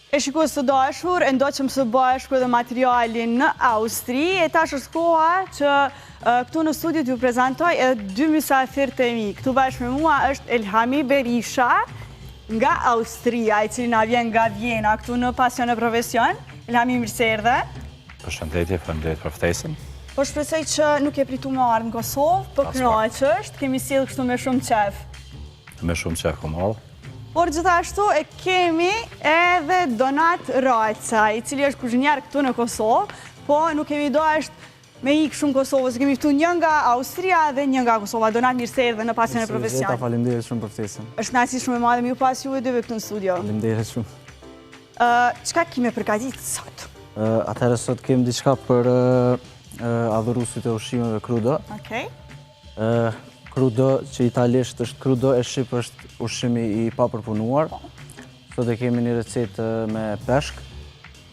E shikues të dashur, e ndoqëm së bashku edhe materialin në Austri, e tash është koha që këtu në studio t'ju prezantoj edhe dy mysafirët e mi. Këtu bashkë me mua është Elhami Berisha nga Austria, i cili na vjen nga Vjena këtu në Pasion e Profesion. Elhami, mirë se erdhe. Përshëndetje, faleminderit për ftesën. Po shpresoj që nuk e pritu me ardhë në Kosovë, po kënaqesh, kemi sjellë kështu me shumë qef. Me shumë qef ku marrë. Por gjithashtu e kemi edhe Donat Raca, i cili është kuzhinjar këtu në Kosovë, po nuk kemi do është me ikë shumë Kosovës, kemi këtu një nga Austria dhe një nga Kosova. Donat, mirë se erdhe në Pasion e Profesion. Faleminderit shumë për ftesën. Është kënaqësi shumë e madhe me ju pas juve dyve këtu në studio. Faleminderit shumë. Çka kemi përgatitur sot? Atëherë sot kemi diçka për adhuruesit e ushqimeve crudo. Okej. Crudo, që italisht është crudo, e shqip është ushqimi i papërpunuar. Sot e kemi një recetë me peshk,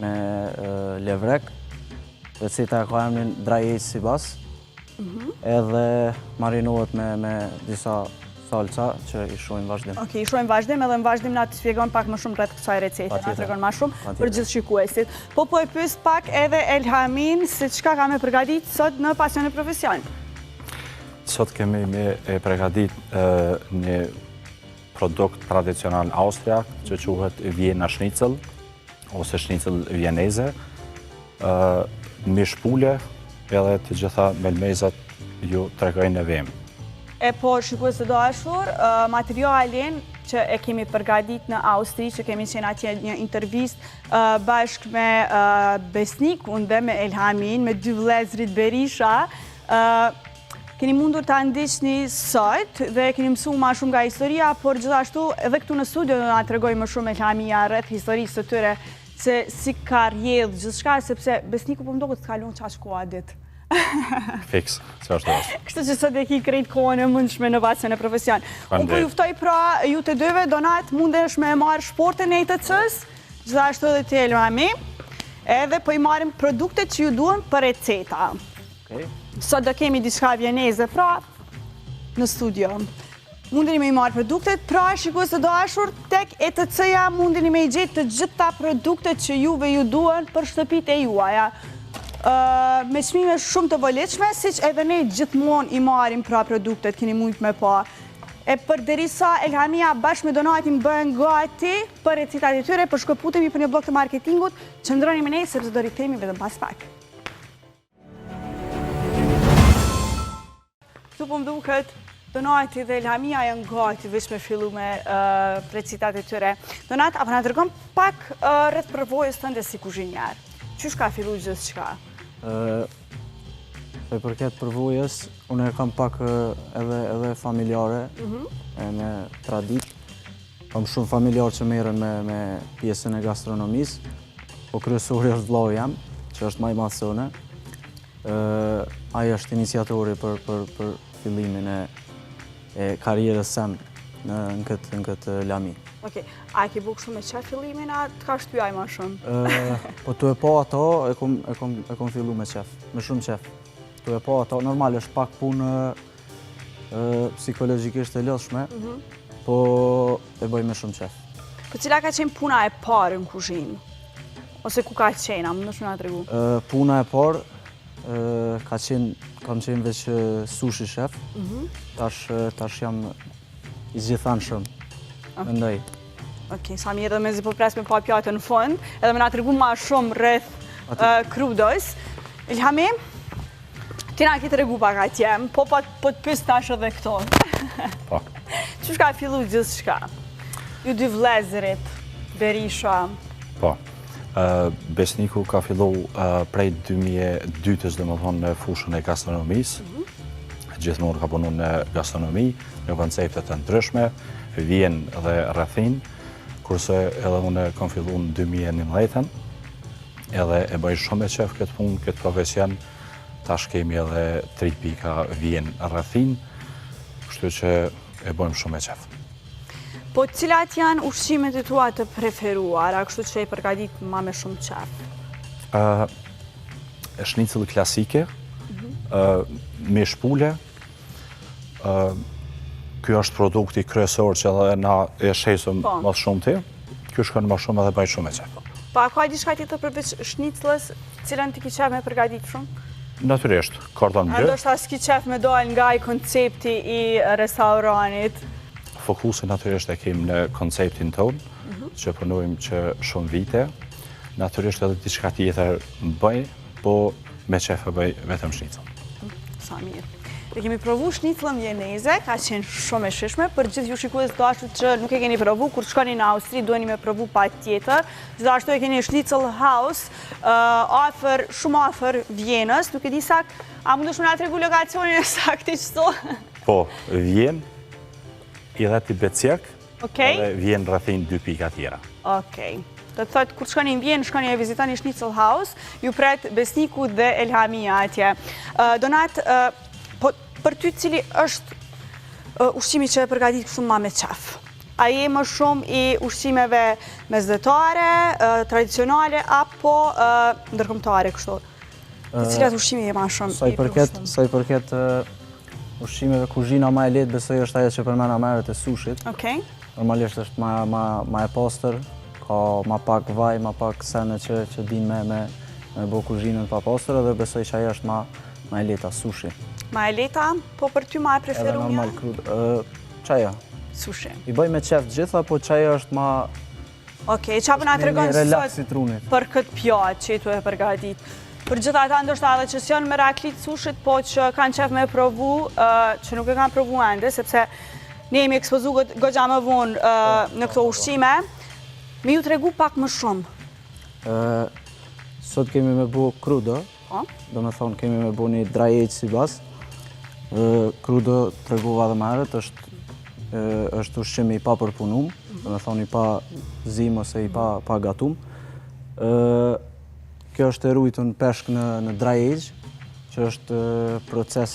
me levrek. Receta ka emrin drajec sibas. Edhe marinohet me disa salca që i shohim vazhdim. Okej, i shohim vazhdim, edhe në vazhdim na të shpjegon pak më shumë rreth kësaj recete, na tregon më shumë për gjithë shikuesit. Po e pyes pak edhe Elhamin se çka ka me përgatitur sot në Pasion e Profesion. Sot kemi me përgatit një produkt tradicional austriak që quhet Vjena Schnitzel ose Schnitzel Vjeneze, mishpule edhe të gjitha melmezat ju tregojnë në vem. E po, shikues të dashur, materialin që e kemi përgatit në Austri, që kemi qenë atje një intervistë bashkë me Besnikun dhe me Elhamin, me dy vëllezrit Berisha, keni mundur të ndiqni sot dhe keni mësu ma shumë nga historia, por gjithashtu edhe këtu në studio do na tregoj më shumë Elhamia rreth historisë të tyre, se si ka rrjedh gjithçka, sepse Besniku po më duket të kalon çaq koha ditë. Fiks, se është. Kështu që sot e ki krejt kohën e mundshme në Pasion e Profesion. Unë po juftoj pra ju të dyve, Donat, mundesh me marrë shportin e ITC-s, gjithashtu edhe ti Elhami, edhe po i marrim produktet që ju duhen për receta. Sot do kemi diçka vjeneze pra në studio. Mundeni me i marrë produktet, pra shikues të dashur, tek ETC-ja mundeni me i gjetë të gjitha produktet që juve ju duhen për shtëpitë e juaja. Me çmime shumë të volitshme, siç edhe ne gjithmonë i marrim pra produktet, keni mujt me pa. E përderisa Elhamia bashkë me Donatin bëhen gati për recetat e tyre, për shkëputemi për një blok të marketingut, qëndroni me ne sepse do rikthehemi vetëm pas pak. Këtu po më duket, Donati dhe Elhamia janë gati veç me fillu me recetat e tyre. Donat, apo na tregon pak rreth përvojës tënde si kuzhinjar. Qysh ka fillu gjithçka? Për përket përvojës, unë e kam pak edhe familjare, me tradit. Kam shumë familjar që merren me pjesën e gastronomisë, po kryesori është vllau jam, që është më i madh se unë. Ai është iniciatori për fillimin e karrierës sem në këtë lami. Okej, a ke bukë shumë me qef fillimin, a të ka shtyaj ma shumë? Po të e po ato, e kom fillu me qef, me shumë qef. Të e po ato, normal është pak punë psikologjikisht e lodhshme, po e bëj me shumë qef. Po cila ka qenë puna e parë në kuzhinë? Ose ku ka qenë, a më nëshme nga tregu? Puna e parë, kam qenë veç sushi shef, tash jam i gjithanshëm, mendoj. Okej, sa mirë dhe me zi po pres me pa pjatë në fund, edhe me nga tregu ma shumë rreth crudos. Elhami, ti na ki tregu pak atje, po të pys tash edhe këto. Po. Qysh ka fillu gjithçka? Ju dy vëllezërit, Berisha. Po. Besniku ka fillu prej 2002-ës dhe më thonë në fushën e gastronomisë. Gjithmonë ka punu në gastronomi, në konceptet të ndryshme, vjen dhe rrethin, kurse edhe unë kam fillu në 2011-ën, edhe e bëj shumë e qef këtë punë, këtë profesion, tash kemi edhe 3 pika vjen rrethin, kështu që e bëjmë shumë e qef. Po cilat janë ushqimet e tua të preferuara, kështu që e përgatit ma me shumë qef? Schnitzel klasike, me shpule, ky është produkti kryesor që edhe na e shesëm më shumë ti. kjo shkon më shumë edhe bëj shumë e qef. Pa, ka diçka tjetër përveç shniclës, cilën ti ki qef me përgatit shumë? Natyrisht, kordon bleu. Ndoshta s'ki qef me dal nga i koncepti i restoranit? Fokusin natyrisht e kemi në konceptin tonë, që punojmë që shumë vite. Natyrisht edhe diçka tjetër bëj, po me qef e bëj vetëm shnicën. Sa mirë. E kemi provu shniclën vjeneze, ka qenë shumë e shishme, për gjithë ju shikues të dashur që nuk e keni provu, kur shkoni në Austri, duheni me provu pa tjetër. Gjithashtu e keni Schnitzel House, shumë afër Vjenës, nuk e di sak, a mundesh më na tregu lokacionin e saktë çto? Po, vjen i dhe ti Becjek, Okej. edhe vjen rrethin 2 pika tjera. Okej. Do të thotë, kur shkoni në Vjenë, shkoni e vizitoni Schnitzel House, ju pret Besniku dhe Elhamia atje. Donat, po për ty cili është ushqimi që e përgatit kështu ma me qef? A je më shumë i ushqimeve mesdhetare, tradicionale, apo ndërkombëtare kështu? Të cilat ushqimi je ma shumë i përshëm? Sa i përket ushqimeve, kuzhina ma e lehtë besoj është ajo që përmena merret e sushit. Okej. Normalisht është ma e pastër, ka ma pak vaj, ma pak sene që din me bo kuzhinën pa pastër, dhe besoj që ajo është ma e lehta, sushi. Ma e lehta, po për ty ma e preferuar? Edhe normal krud. Qaja. Sushi. I bëj me qef gjitha, po qaja është ma... Okej, qa përna të regonë relax i trunit. Për këtë pjatë që i tu e përgatit? Për gjitha ata ndoshta edhe që s'janë meraklit sushit, po që kanë qef me provu, që nuk e kanë provu ende, sepse ne jemi ekspozu goxha më vonë në këto ushqime, me ju të regu pak më shumë. Sot kemi me bu krudo, do me thonë kemi me bu një drajejt si bas. Krudo të reguva dhe marët, është ushqimi i pa përpunum, do me thonë i pa zim ose i pa gatum. Kjo është e rujtën peshk në drajejt, që është proces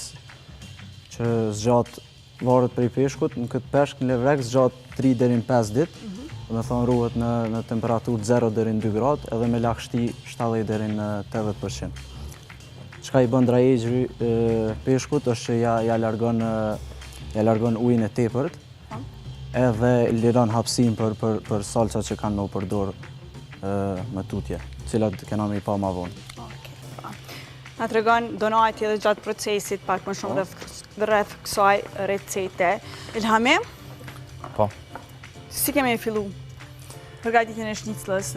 që zgjatë varet prej peshkut. Në këtë peshk në levrek zgjatë 3 deri në 5 ditë. Do me thonë ruhet në temperaturë 0 deri në 2 gradë edhe me lakshti 70 deri në 80%. Çka i bën drajejgjvi peshkut është që ja largon ujin e tepërt, edhe liron hapësin për salca që kanë me u përdor me tutje, cilat kena me i pa ma vonë. Na të regon Donati edhe gjatë procesit pak më shumë rreth kësaj recete. Elhami? Po. Si kemi fillu përgatitjen e shniclës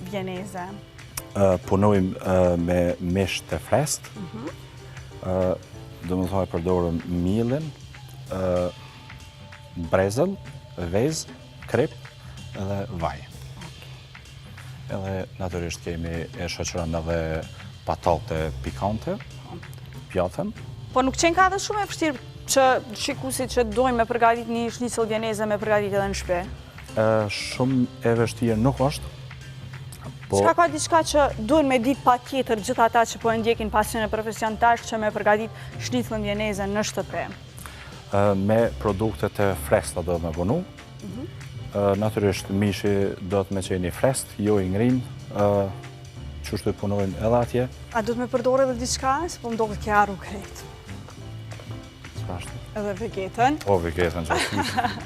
vjeneze? Punojmë me mish të frest, do më thoj përdorëm mielin, brezëll, vez, krip edhe vaj. Edhe natyrisht kemi e shoqëron edhe patate pikante, pjatën. Po nuk qenë ka dhe shumë e vështirë që shikusit që dojmë me përgatit një shnicëll vjeneze me përgatit edhe në shtëpi? Shumë e vështirë nuk është. Çka ka diçka që duhen me ditë pa tjetër gjithë ata që po e ndjekin pasion e profesion tash që me përgatit shnicëllën vjeneze në shtëpi? Me produktet e freskta do me punu. Natyrisht mishi do të me qeni frest, jo i ngrin, qështu të punojnë edhe atje. A do të me përdore edhe diçka, se po më do këtë kjaru krejt? Edhe vegetën. Po, vegetën që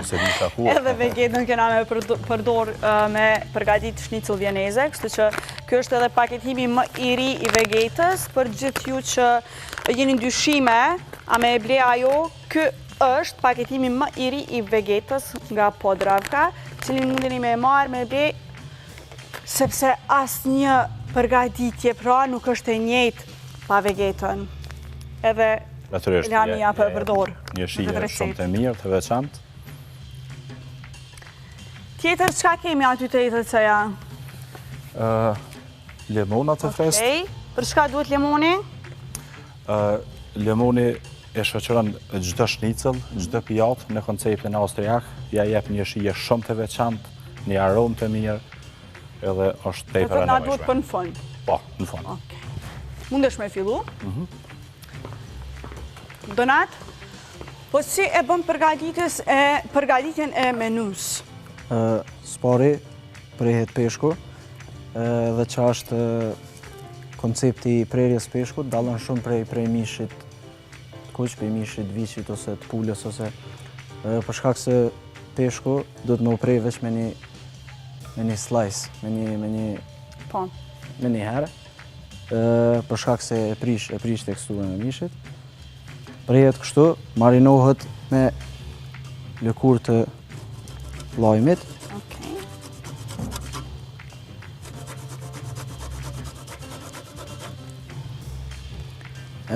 se një shakua. Edhe vegetën kena me përdor me përgatit shnicëll vjeneze, kështu që kjo është edhe paketimi më i ri i vegetës, për gjithë ju që jeni ndyshime, a me e ble ajo, kjo është paketimi më i ri i vegetës nga Podravka, cilin mundeni me e marë, me e ble, sepse asë një përgatitje pra nuk është e njëjtë pa vegetën. Edhe Elhamia për përdor. Një shije shumë të mirë, të veçantë. Tjetër, qka kemi aty të ITC-ja? Lemonat të frest. Okej, për shka duhet lemoni? Lemoni e shoqëron çdo shnicëll, çdo pjatë në konceptin austriak, ja jep një shije shumë të veçantë, një aromë të mirë, edhe është tepër e nevojshme. Na duhet për në fund? Po, në fund. Mundesh me fillu? Donat, po si e bën përgatitjen e menus? Spari, prehet peshku, dhe që është koncepti i prerjes peshkut, dallon shumë prej mishit të kuq, prej mishit viçit ose të pulës, ose për shkak se peshku do të me u prej veç me një slice, Po. me një herë, për shkak se e prish teksturën e mishit. Prehet kështu, marinohet me lëkurë të lajmit. Okej.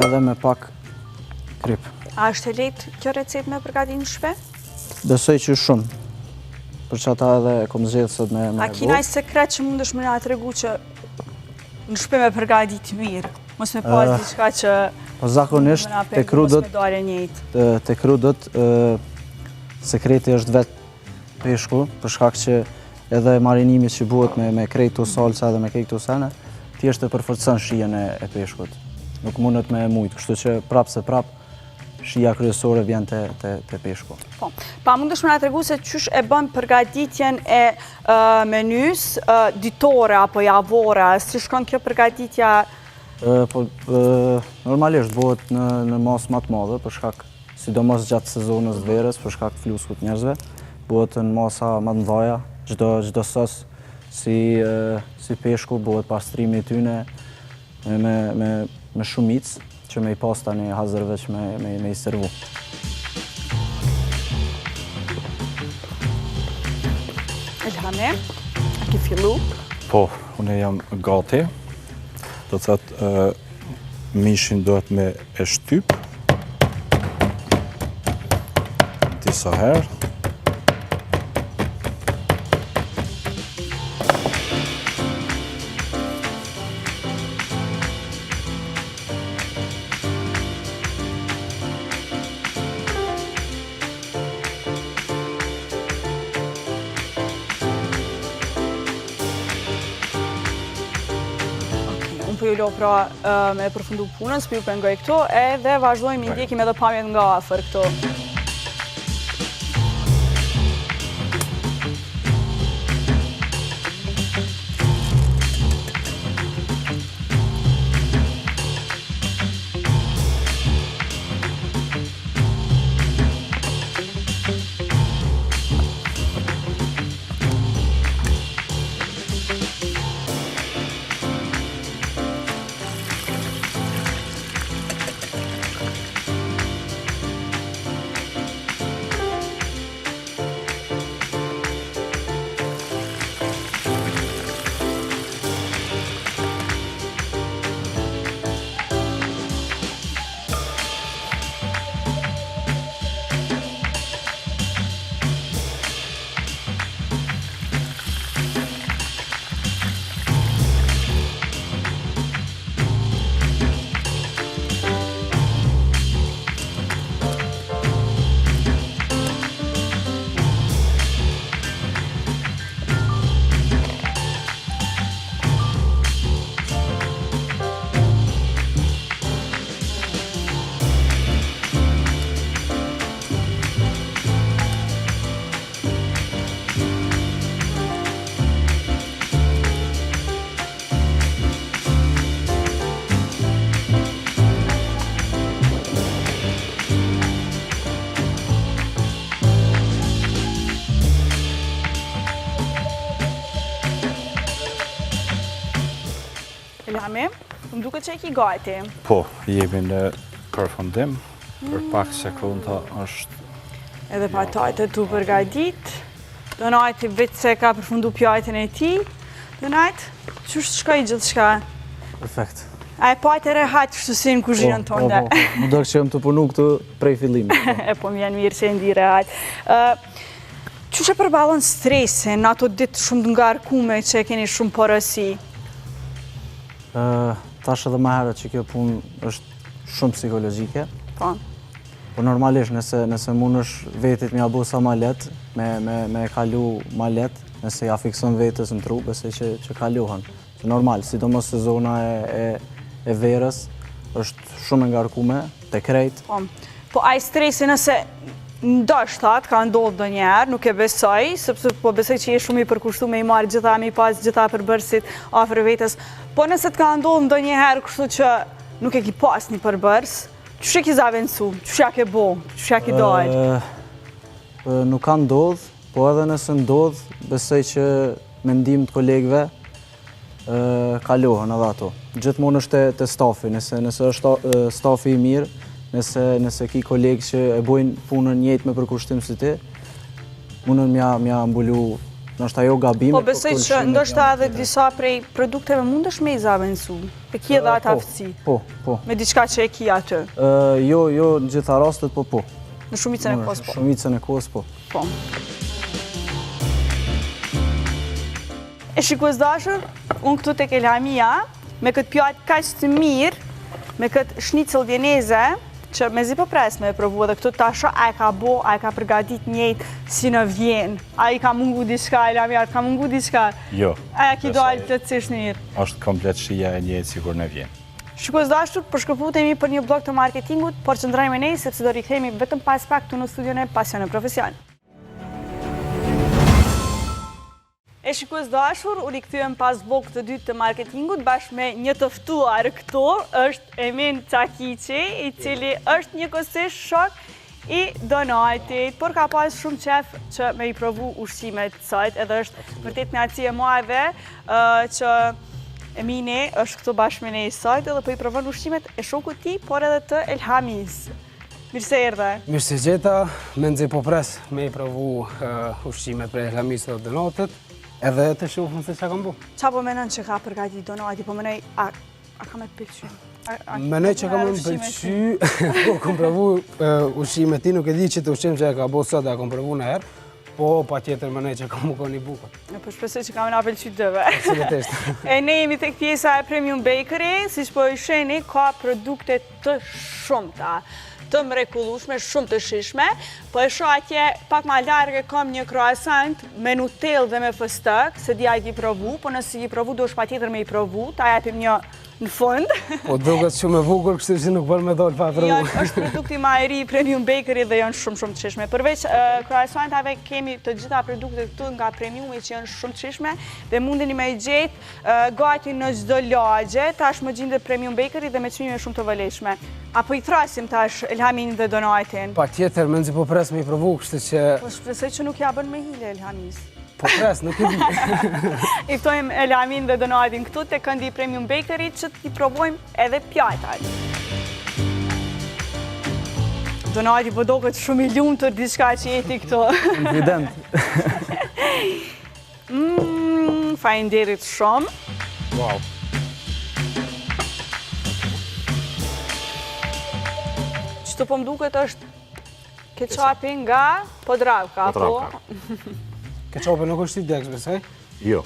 Edhe me pak krip. A është e lehtë kjo recetë me përgatitur në shtëpi? Besoj që shumë. Për që ata edhe e kom zgjedhur sot me A ki ndonjë sekret që mundesh më na tregu që në shtëpi me përgatitur mirë? Mos me pas diçka që po zakonisht te krudët sekreti është vetë peshku, për shkak që edhe marinimi që bëhet me krejt salsa dhe me krejt sene, thjesht e përforcon shijen e peshkut. Nuk mundet me mujt, kështu që prap shija kryesore vjen te peshku. Po. Pa mundesh më na tregu se çysh e bën përgatitjen e menys ditore apo javore, si shkon kjo përgatitja? Normalisht bëhet në masë më të madhe, për shkak sidomos gjatë sezonës verës, për shkak të fluskut njerëzve, bëhet në masa më të mëdha, çdo sos si peshku bëhet pastrimi i tyne me shumicë që me i pas tani hazër veç me i servu. Elhame, a ki fillu? Po, unë jam gati. Do të thotë mishin duhet me e shtyp disa herë. Po ju lo pra me përfundu punën, s'pi ju pengoj këto, edhe vazhdojmë i ndjekim edhe pamjet nga afër këto. Elhame, më duket që e ki gati. Po, jemi në përfundim, për pak sekunda është... Edhe patajtë tu përgatit, Donajt i vetë se ka përfundu pjajtën e ti. Donajt, qështë shkoj gjithë shka? Perfekt. A e pajtë e rehat kështu si në kuzhinën tonë. Më do që jam të punu këtu prej fillimit. E po më vjen mirë që e ndi rehat. Qështë e përballon stresin, ato ditë shumë të ngarkume që e keni shumë porësi? Tash edhe më herët që kjo punë është shumë psikologjike. Po. Po normalisht nëse mund është vetit mja bu sa ma let, me kalu ma let, nëse ja fikson vetës në tru, besoj që kaluhan. Që normal, sidomos sezona e verës, është shumë ngarkume, të krejt. Po aj stresi nëse ndoshtat ka ndodhë do njerë, nuk e besoj, sepse po besoj që je shumë i përkushtu me i marrë gjitha, me i pas gjitha përbërësit afër vetës. Po nëse të ka ndodhë ndo njerë kështu që nuk e ki pas një përbërës, qështë e ki zavencu, qështë ja ke bo, qështë ja ki dojtë? Nuk ka ndodhë, po edhe nëse ndodhë, besoj që mendim të kolegëve, kalohen edhe ato. Gjithmonë është të stafi, nëse është stafi i mirë, nëse ki kolegë që e bojnë punën njëjtë me përkushtim si ti, mundën mja mbulu, nështë ajo gabime. Po besoj që ndoshta edhe disa prej produkteve mundesh me i zavendësu, e ki edhe atë aftësi. Po. Me diçka që e ki atë. Jo në gjitha rastet, po. Në shumicën e kohës, po. Shumicën e kohës, po. Po. E shikues dashur, unë këtu tek Elhamia, me këtë pjatë kaq të mirë, me këtë shnicëll vieneze, që me zi po pres me e provu edhe këtu tasha, a e ka bo, a e ka përgatit njëjtë si në Vjenë, a i ka mungu diçka, Elhamia, ka mungu diçka? Jo. A e ki dojnë plotësisht njërë? Është komplet shija e njëjtë sikur në Vjenë. Shikues dashur, përshkëputemi për një blog të marketingut, por qëndrojmë ne sepse do rikthehemi vetëm pas pak këtu në studion e Pasion e Profesion. E shikues dashur, u rikthyem pas blog të dytë të marketingut bashkë me një të ftuar këtu, është Emin Çakiçi, i cili është njëkohësisht shok i Donatit, por ka pas shumë qef që me i provu ushqimet sot, edhe është vërtet kënaqësi e madhe që Emini është këtu bashkë me ne sot edhe po i provon ushqimet e shokut ti, por edhe të Elhamis. Mirë se erdhe. Mirë se gjeta, me nëzë po pres me i provu ushqimet për Elhamis dhe Donatit, edhe të shufën se që kam bu. Qa po menon që ka përgati Donati, po menoj, a ka me pëlqy? Menoj që ka me pëlqy, po kom provu ushqimet ti, nuk e di që të ushqim që e ka bo sot, e kom provu në herë, po pa tjetër menoj që ka mu koni bukur. Po shpresoj që ka me na pëlqy dëve. Absolutisht. E ne jemi tek pjesa e Premium Bakery, si që po i sheni, ka produkte të shumta, të mrekullueshme, shumë të shishme, po e shoh atje pak ma largë kam një croissant me Nutellë dhe me fëstëk, se di a i provu, po nëse i provu do është pa tjetër me i provu, ta japim një në fund. Po duket shumë e bukur, kështu që nuk bërë me dollë pa provu. Janë është produkti ma i ri Premium Bakery dhe janë shumë të shishme. Përveç croissantave kemi të gjitha produktet këtu nga Premiumi që janë shumë të shishme dhe mundeni me i gjetë gati në çdo lagje, tash më gjendet Premium Bakery dhe me çmime shumë të vëlefshme. Apo i thrasim tash Elhamin dhe Donatin? Pa tjetër, më nëzi po pres me i provu, kështu që... Po shpresoj që nuk ja bën me hile Elhamis. Po pres, nuk e di. I ftojmë Elhamin dhe Donatin këtu te këndi Premium Bakery që t'i provojmë edhe pjatat. Donati po doket shumë i lumtur diçka që jeti këtu. Evident. Faleminderit shumë. Wow. Çto po më duket është keqapi nga Podravka, apo? Keqapi nuk është i deks, besoj? Jo.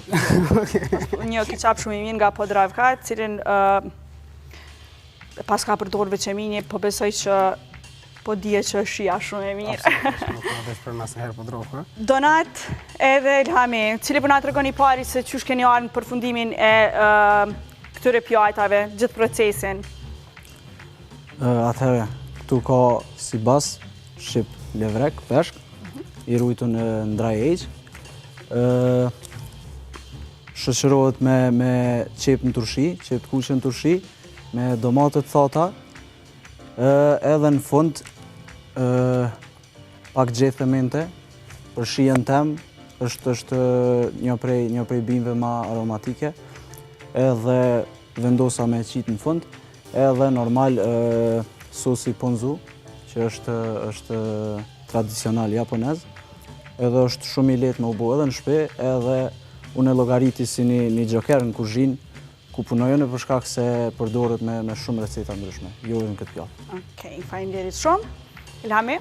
Një keqap shumë i mirë nga Podravka, cilin pas ka përdorur veçemini, po besoj që po dije që është shija shumë e mirë. Nuk ka veç për mas nëherë Podravka. Donat edhe Elhami, cili po na tregoni pari se qysh keni ardhur në përfundimin e këtyre pjatave, gjithë procesin. Atëherë, këtu ka si bas, shqip levrek, peshk, i rujtu në dry age. Shoqërohet me qep në turshi, qep të kuqe në turshi, me domatet thata, edhe në fund pak gjethe për shijen tem, është një prej bimëve ma aromatike, edhe vendosa me qitë në fund, edhe normal sosi ponzu, që është tradicional japonez, edhe është shumë i lehtë me u bo edhe në shtëpi, edhe unë e llogariti si një gjoker në kuzhinë, ku punojën për shkak se përdoret me shumë receta ndryshme, jo në këtë pjatë. Okej, faleminderit shumë. Elhami?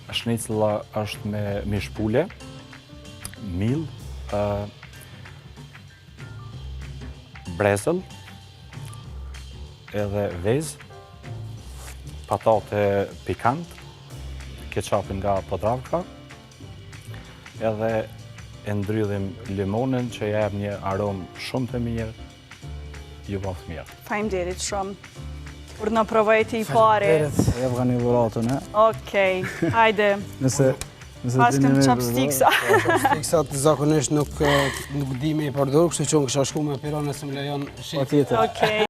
Shnicëlla është me mish pule, mill, brezëll, edhe vezë, patate pikant, keqapin nga Podravka, edhe e ndrydhim limonin që jep një aromë shumë të mirë, ju bëftë mirë. Faleminderit shumë. Kur në provojti i pari. Jep ka një dhuratën, e? Okej, hajde. Nëse Pas këm chopsticksa. Chopsticksat zakonisht nuk di me i përdor, kështu që unë kësha shku me piron nëse më lejon shqip. Pa tjetër. Okej,